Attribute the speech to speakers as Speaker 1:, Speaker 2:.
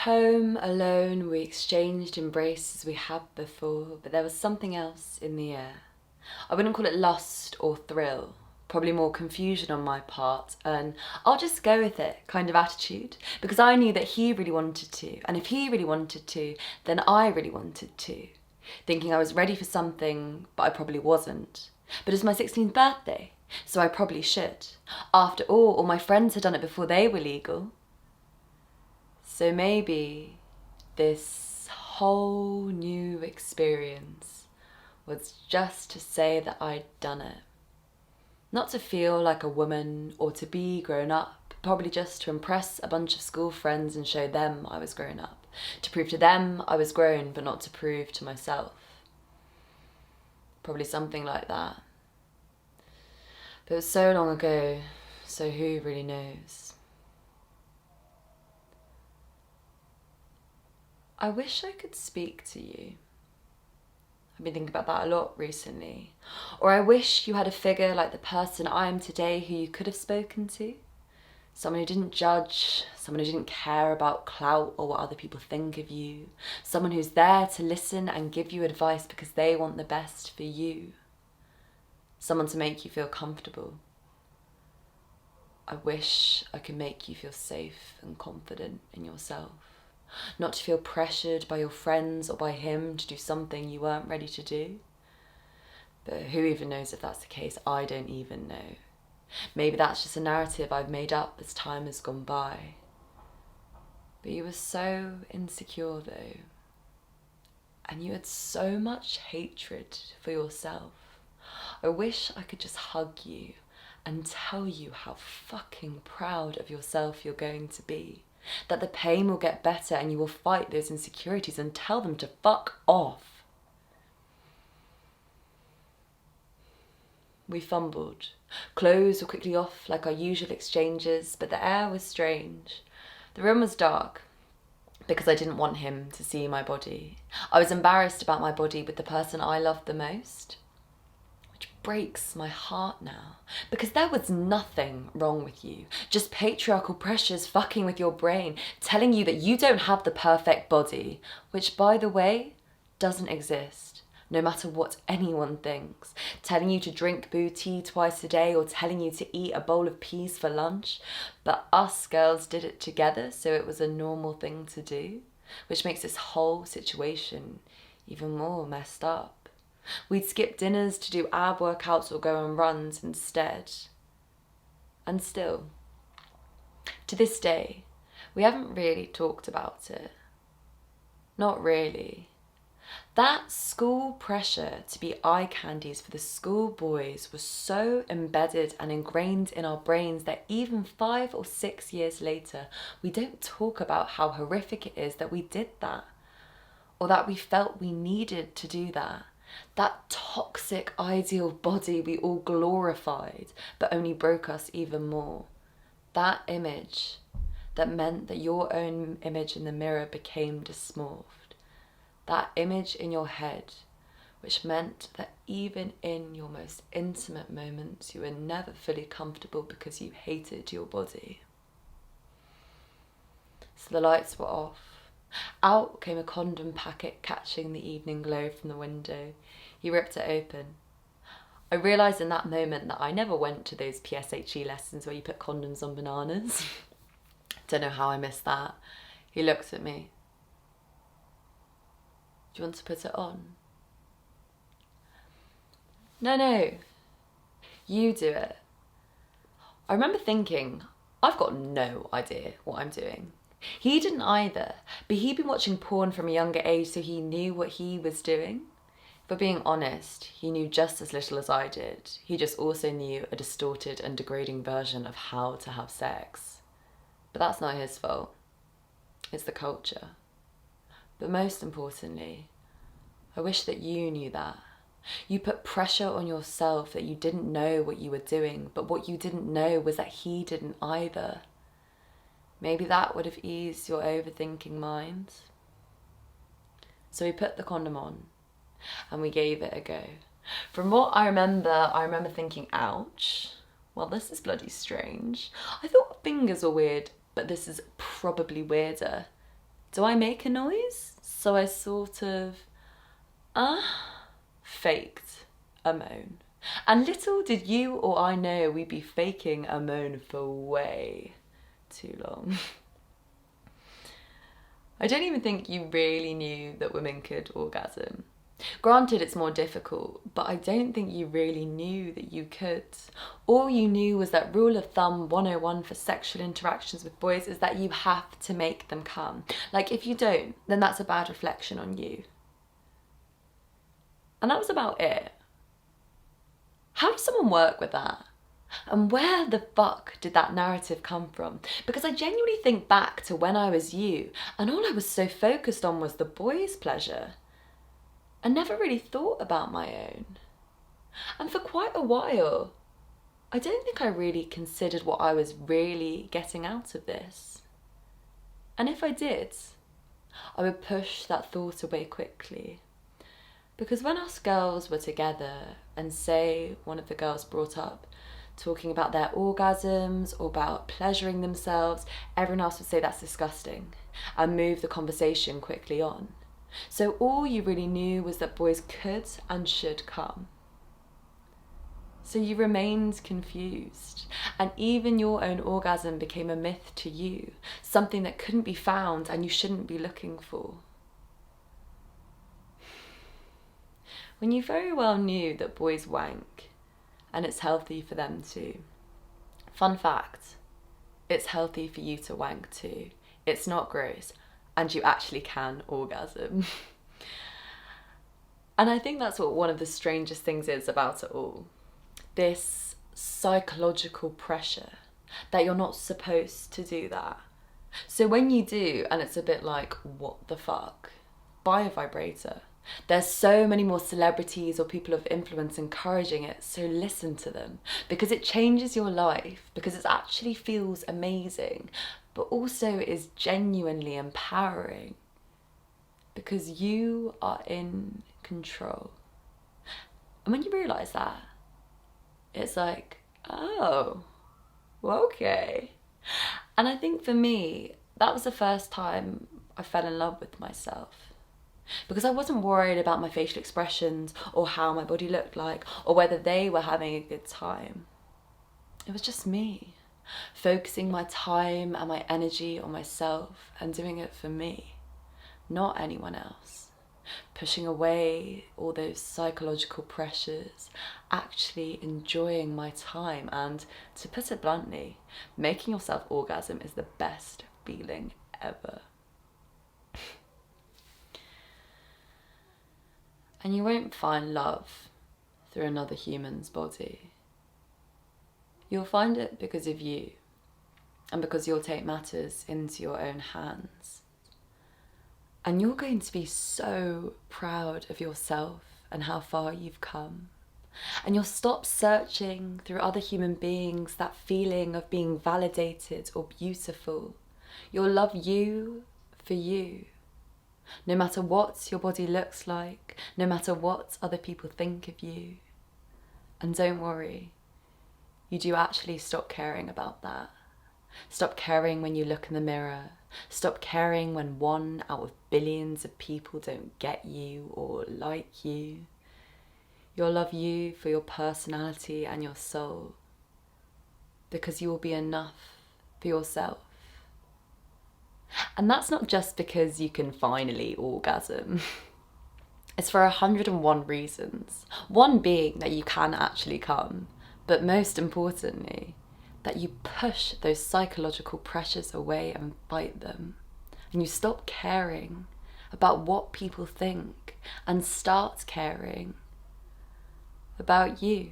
Speaker 1: Home, alone, we exchanged embraces we had before, but there was something else in the air. I wouldn't call it lust or thrill, probably more confusion on my part, and I'll just go with it kind of attitude, because I knew that he really wanted to, and if he really wanted to, then I really wanted to. Thinking I was ready for something, but I probably wasn't. But it's my 16th birthday, so I probably should. After all my friends had done it before they were legal. So maybe this whole new experience was just to say that I'd done it. Not to feel like a woman or to be grown up, probably just to impress a bunch of school friends and show them I was grown up. To prove to them I was grown, but not to prove to myself. Probably something like that. But it was so long ago, so who really knows? I wish I could speak to you. I've been thinking about that a lot recently. Or I wish you had a figure like the person I am today who you could have spoken to. Someone who didn't judge, someone who didn't care about clout or what other people think of you. Someone who's there to listen and give you advice because they want the best for you. Someone to make you feel comfortable. I wish I could make you feel safe and confident in yourself. Not to feel pressured by your friends or by him to do something you weren't ready to do. But who even knows if that's the case? I don't even know. Maybe that's just a narrative I've made up as time has gone by. But you were so insecure though. And you had so much hatred for yourself. I wish I could just hug you and tell you how fucking proud of yourself you're going to be. That the pain will get better and you will fight those insecurities and tell them to fuck off. We fumbled. Clothes were quickly off like our usual exchanges, but the air was strange. The room was dark because I didn't want him to see my body. I was embarrassed about my body with the person I loved the most. Breaks my heart now, because there was nothing wrong with you, just patriarchal pressures fucking with your brain, telling you that you don't have the perfect body, which by the way doesn't exist, no matter what anyone thinks, telling you to drink tea twice a day or telling you to eat a bowl of peas for lunch. But us girls did it together, so it was a normal thing to do, which makes this whole situation even more messed up. We'd skip dinners to do ab workouts or go on runs instead. And still, to this day, we haven't really talked about it. Not really. That school pressure to be eye candies for the school boys was so embedded and ingrained in our brains that even 5 or 6 years later, we don't talk about how horrific it is that we did that, or that we felt we needed to do that. That toxic ideal body we all glorified, but only broke us even more. That image that meant that your own image in the mirror became dysmorphed. That image in your head, which meant that even in your most intimate moments, you were never fully comfortable because you hated your body. So the lights were off. Out came a condom packet catching the evening glow from the window. He ripped it open. I realised in that moment that I never went to those PSHE lessons where you put condoms on bananas. Don't know how I missed that. He looked at me. Do you want to put it on? No. You do it. I remember thinking, I've got no idea what I'm doing. He didn't either, but he'd been watching porn from a younger age, so he knew what he was doing. For being honest, he knew just as little as I did. He just also knew a distorted and degrading version of how to have sex. But that's not his fault. It's the culture. But most importantly, I wish that you knew that. You put pressure on yourself that you didn't know what you were doing, but what you didn't know was that he didn't either. Maybe that would have eased your overthinking mind. So we put the condom on and we gave it a go. From what I remember thinking, ouch, well, this is bloody strange. I thought fingers were weird, but this is probably weirder. Do I make a noise? So I sort of, faked a moan. And little did you or I know we'd be faking a moan for way too long. I don't even think you really knew that women could orgasm. Granted, it's more difficult, but I don't think you really knew that you could. All you knew was that rule of thumb 101 for sexual interactions with boys is that you have to make them come. Like, if you don't, then that's a bad reflection on you. And that was about it. How does someone work with that? And where the fuck did that narrative come from? Because I genuinely think back to when I was you, and all I was so focused on was the boys' pleasure. I never really thought about my own. And for quite a while, I don't think I really considered what I was really getting out of this. And if I did, I would push that thought away quickly. Because when us girls were together, and say one of the girls brought up talking about their orgasms or about pleasuring themselves, everyone else would say that's disgusting and move the conversation quickly on. So all you really knew was that boys could and should come. So you remained confused, and even your own orgasm became a myth to you, something that couldn't be found and you shouldn't be looking for. When you very well knew that boys wank, and it's healthy for them too. Fun fact, it's healthy for you to wank too. It's not gross, and you actually can orgasm. And I think that's what one of the strangest things is about it all. This psychological pressure that you're not supposed to do that. So when you do, and it's a bit like, what the fuck? Buy a vibrator. There's so many more celebrities or people of influence encouraging it, so listen to them, because it changes your life, because it actually feels amazing, but also is genuinely empowering, because you are in control. And when you realise that, it's like, oh, okay. And I think for me, that was the first time I fell in love with myself. Because I wasn't worried about my facial expressions or how my body looked like or whether they were having a good time. It was just me, focusing my time and my energy on myself and doing it for me, not anyone else. Pushing away all those psychological pressures, actually enjoying my time, and to put it bluntly, making yourself orgasm is the best feeling ever. And you won't find love through another human's body. You'll find it because of you, and because you'll take matters into your own hands. And you're going to be so proud of yourself and how far you've come. And you'll stop searching through other human beings that feeling of being validated or beautiful. You'll love you for you. No matter what your body looks like, no matter what other people think of you. And don't worry, you do actually stop caring about that. Stop caring when you look in the mirror. Stop caring when 1 out of billions of people don't get you or like you. You'll love you for your personality and your soul, because you will be enough for yourself. And that's not just because you can finally orgasm. It's for 101 reasons. One being that you can actually come, but most importantly, that you push those psychological pressures away and fight them. And you stop caring about what people think and start caring about you.